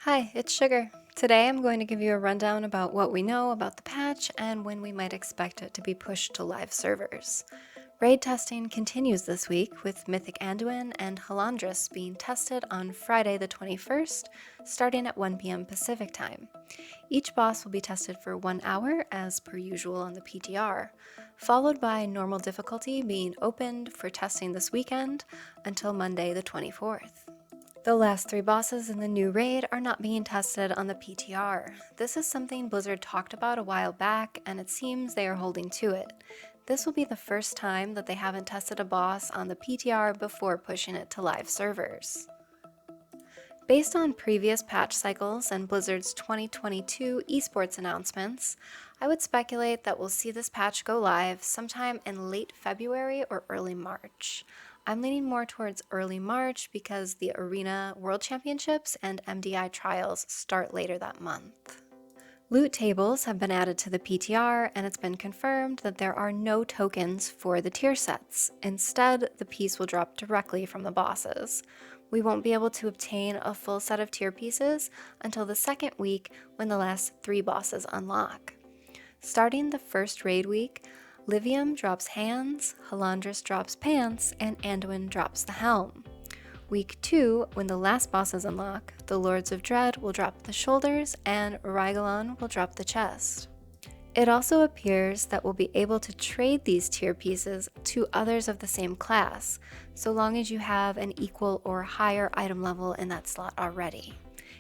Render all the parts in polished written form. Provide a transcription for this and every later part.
Hi, it's Sugar. Today I'm going to give you a rundown about what we know about the patch and when we might expect it to be pushed to live servers. Raid testing continues this week with Mythic Anduin and Halandris being tested on Friday the 21st, starting at 1 p.m. Pacific time. Each boss will be tested for 1 hour, as per usual on the PTR, followed by normal difficulty being opened for testing this weekend until Monday the 24th. The last 3 bosses in the new raid are not being tested on the PTR. This is something Blizzard talked about a while back, and it seems they are holding to it. This will be the first time that they haven't tested a boss on the PTR before pushing it to live servers. Based on previous patch cycles and Blizzard's 2022 esports announcements, I would speculate that we'll see this patch go live sometime in late February or early March. I'm leaning more towards early March because the Arena World Championships and MDI trials start later that month. Loot tables have been added to the PTR, and it's been confirmed that there are no tokens for the tier sets. Instead, the piece will drop directly from the bosses. We won't be able to obtain a full set of tier pieces until the second week when the last 3 bosses unlock. Starting the first raid week, Livium drops hands, Halandris drops pants, and Anduin drops the helm. Week 2, when the last bosses unlock, the Lords of Dread will drop the shoulders and Rygalon will drop the chest. It also appears that we'll be able to trade these tier pieces to others of the same class, so long as you have an equal or higher item level in that slot already.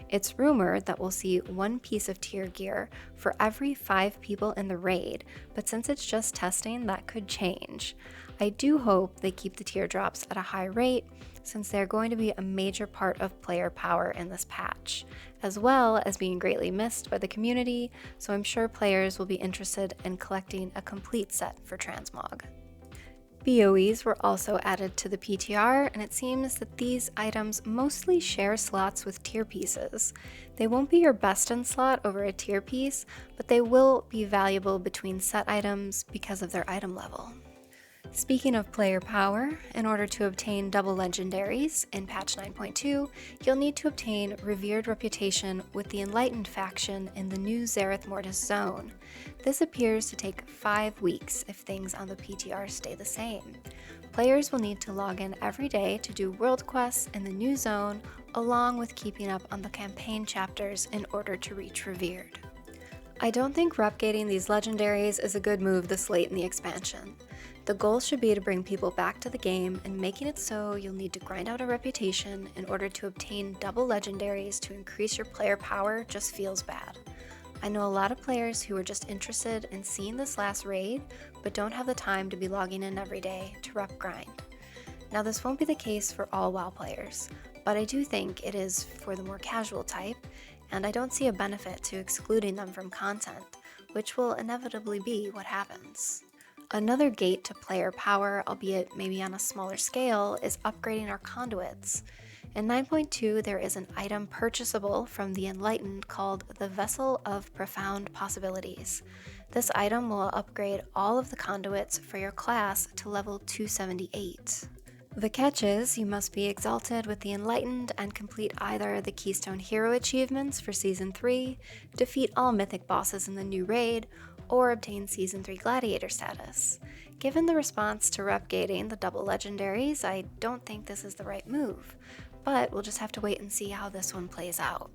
It's rumored that we'll see 1 piece of tier gear for every 5 people in the raid, but since it's just testing, that could change. I do hope they keep the tier drops at a high rate, since they're going to be a major part of player power in this patch, as well as being greatly missed by the community, so I'm sure players will be interested in collecting a complete set for Transmog. BOEs were also added to the PTR, and it seems that these items mostly share slots with tier pieces. They won't be your best in slot over a tier piece, but they will be valuable between set items because of their item level. Speaking of player power, in order to obtain double legendaries in patch 9.2, you'll need to obtain Revered Reputation with the Enlightened faction in the new Zerif Mortis zone. This appears to take 5 weeks if things on the PTR stay the same. Players will need to log in every day to do world quests in the new zone, along with keeping up on the campaign chapters in order to reach Revered. I don't think rep-gating these legendaries is a good move this late in the expansion. The goal should be to bring people back to the game, and making it so you'll need to grind out a reputation in order to obtain double legendaries to increase your player power just feels bad. I know a lot of players who are just interested in seeing this last raid, but don't have the time to be logging in every day to rep grind. Now, this won't be the case for all WoW players, but I do think it is for the more casual type, and I don't see a benefit to excluding them from content, which will inevitably be what happens. Another gate to player power, albeit maybe on a smaller scale, is upgrading our conduits. In 9.2, there is an item purchasable from the Enlightened called the Vessel of Profound Possibilities. This item will upgrade all of the conduits for your class to level 278. The catch is you must be exalted with the Enlightened and complete either the Keystone Hero achievements for Season 3, defeat all mythic bosses in the new raid, or obtain Season 3 Gladiator status. Given the response to rep-gating the double legendaries, I don't think this is the right move, but we'll just have to wait and see how this one plays out.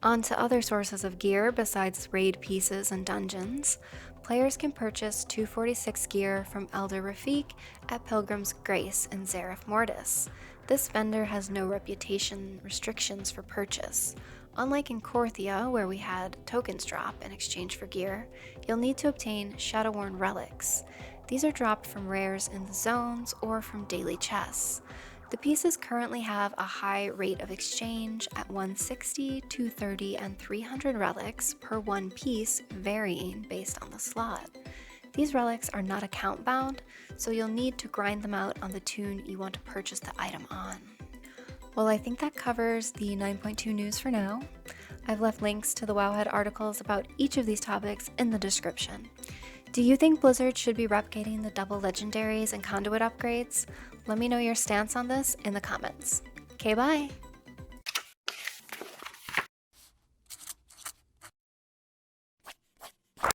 On to other sources of gear besides raid pieces and dungeons. Players can purchase 246 gear from Elder Rafik at Pilgrim's Grace in Zerif Mortis. This vendor has no reputation restrictions for purchase. Unlike in Korthia, where we had tokens drop in exchange for gear, you'll need to obtain Shadowworn relics. These are dropped from rares in the zones or from daily chests. The pieces currently have a high rate of exchange at 160, 230, and 300 relics per 1 piece, varying based on the slot. These relics are not account bound, so you'll need to grind them out on the tune you want to purchase the item on. Well, I think that covers the 9.2 news for now. I've left links to the Wowhead articles about each of these topics in the description. Do you think Blizzard should be rep-gating the double legendaries and conduit upgrades? Let me know your stance on this in the comments. Okay, bye!